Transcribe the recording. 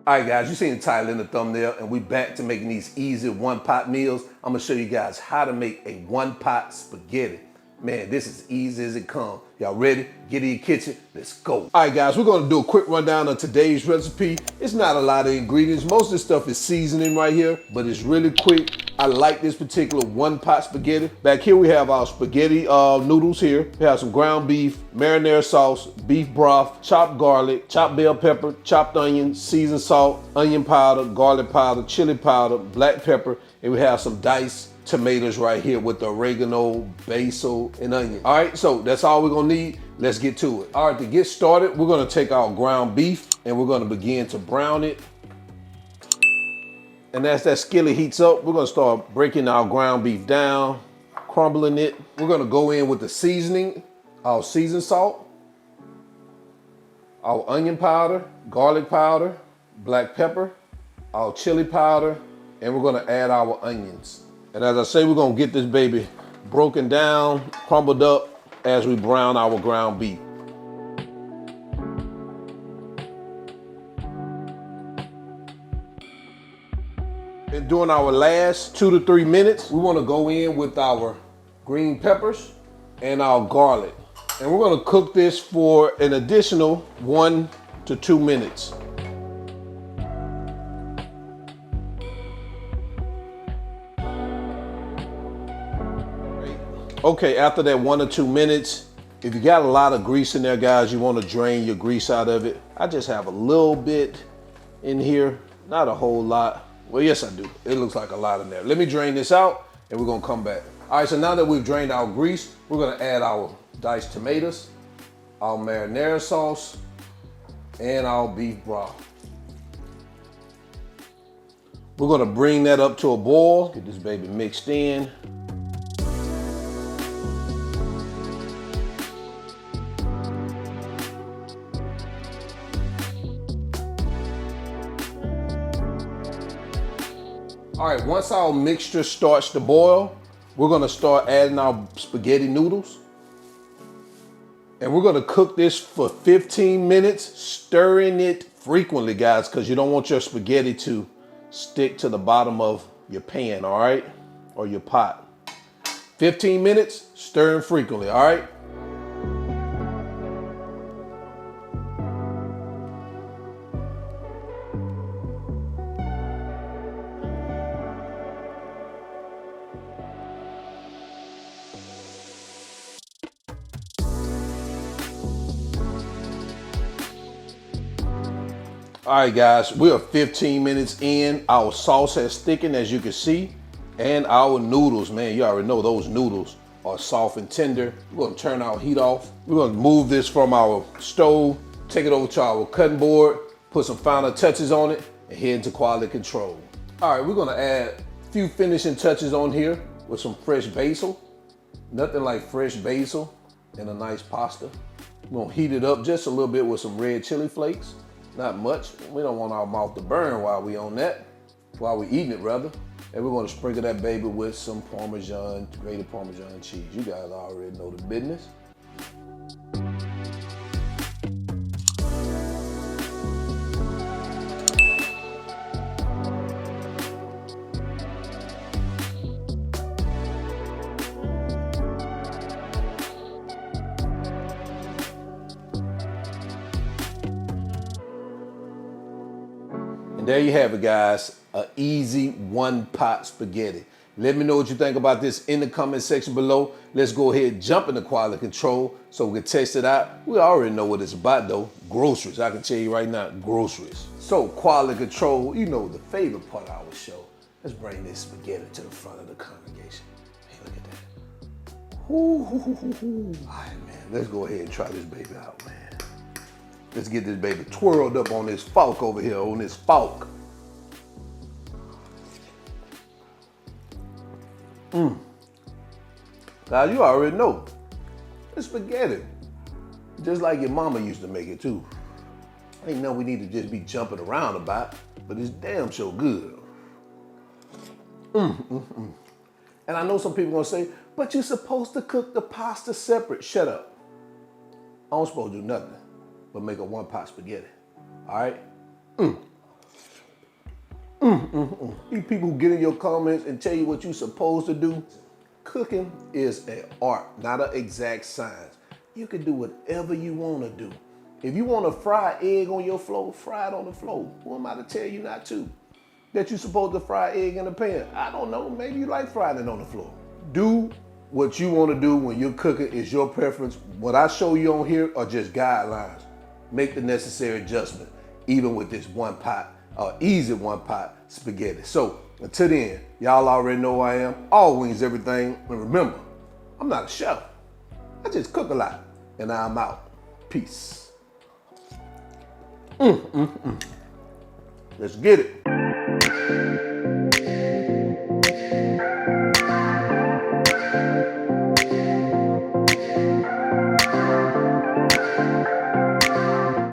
All right, guys, you seen the title in the thumbnail, and we back to making these easy one-pot meals. I'm gonna show you guys how to make a one-pot spaghetti. Man, this is easy as it comes. Y'all ready? Get in your kitchen, let's go. All right, guys, we're gonna do a quick rundown of today's recipe. It's not a lot of ingredients. Most of this stuff is seasoning right here, but it's really quick. I like this particular one-pot spaghetti. Back here we have our spaghetti noodles here. We have some ground beef, marinara sauce, beef broth, chopped garlic, chopped bell pepper, chopped onion, seasoned salt, onion powder, garlic powder, chili powder, black pepper, and we have some diced tomatoes right here with the oregano, basil, and onion. All right, so that's all we're gonna need. Let's get to it. All right, to get started, we're gonna take our ground beef and we're gonna begin to brown it. And as that skillet heats up, we're gonna start breaking our ground beef down, crumbling it. We're gonna go in with the seasoning, our seasoned salt, our onion powder, garlic powder, black pepper, our chili powder, and we're gonna add our onions. And as I say, we're gonna get this baby broken down, crumbled up as we brown our ground beef. And during our last 2 to 3 minutes, we wanna go in with our green peppers and our garlic. And we're gonna cook this for an additional 1 to 2 minutes. Okay, after that 1 or 2 minutes, if you got a lot of grease in there, guys, you want to drain your grease out of it. I just have a little bit in here, not a whole lot. Well, yes, I do. It looks like a lot in there. Let me drain this out and we're gonna come back. All right, so now that we've drained our grease, we're gonna add our diced tomatoes, our marinara sauce, and our beef broth. We're gonna bring that up to a boil, get this baby mixed in. All right, once our mixture starts to boil, we're gonna start adding our spaghetti noodles. And we're gonna cook this for 15 minutes, stirring it frequently, guys, because you don't want your spaghetti to stick to the bottom of your pan, all right? Or your pot. 15 minutes, stirring frequently, all right? All right, guys, we are 15 minutes in. Our sauce has thickened, as you can see, and our noodles, man, you already know those noodles are soft and tender. We're gonna turn our heat off. We're gonna move this from our stove, take it over to our cutting board, put some final touches on it, and head into quality control. All right, we're gonna add a few finishing touches on here with some fresh basil. Nothing like fresh basil in a nice pasta. We're gonna heat it up just a little bit with some red chili flakes. Not much. We don't want our mouth to burn while we on that, while we eating it rather. And we're gonna sprinkle that baby with some Parmesan, grated Parmesan cheese. You guys already know the business. And there you have it, guys, an easy one-pot spaghetti. Let me know what you think about this in the comment section below. Let's go ahead and jump into quality control so we can test it out. We already know what it's about though, groceries. I can tell you right now, groceries. So quality control, you know the favorite part of our show. Let's bring this spaghetti to the front of the congregation. Hey, look at that. Ooh, all right, man, let's go ahead and try this baby out, man. Let's get this baby twirled up on this fork over here, on this fork. Now you already know, it's spaghetti. Just like your mama used to make it too. Ain't nothing we need to just be jumping around about, but it's damn sure good. And I know some people gonna say, but you're supposed to cook the pasta separate. Shut up. I don't supposed to do nothing but make a one-pot spaghetti, all right? These people who get in your comments and tell you what you're supposed to do. Cooking is an art, not an exact science. You can do whatever you want to do. If you want to fry egg on your floor, fry it on the floor. Who am I to tell you not to? That you're supposed to fry egg in the pan. I don't know, maybe you like frying it on the floor. Do what you want to do when you're cooking is your preference. What I show you on here are just guidelines. Make the necessary adjustment, even with this one pot, easy one pot spaghetti. So until then, y'all already know who I am. All wings, everything. And remember, I'm not a chef. I just cook a lot. And I'm out. Peace. Let's get it.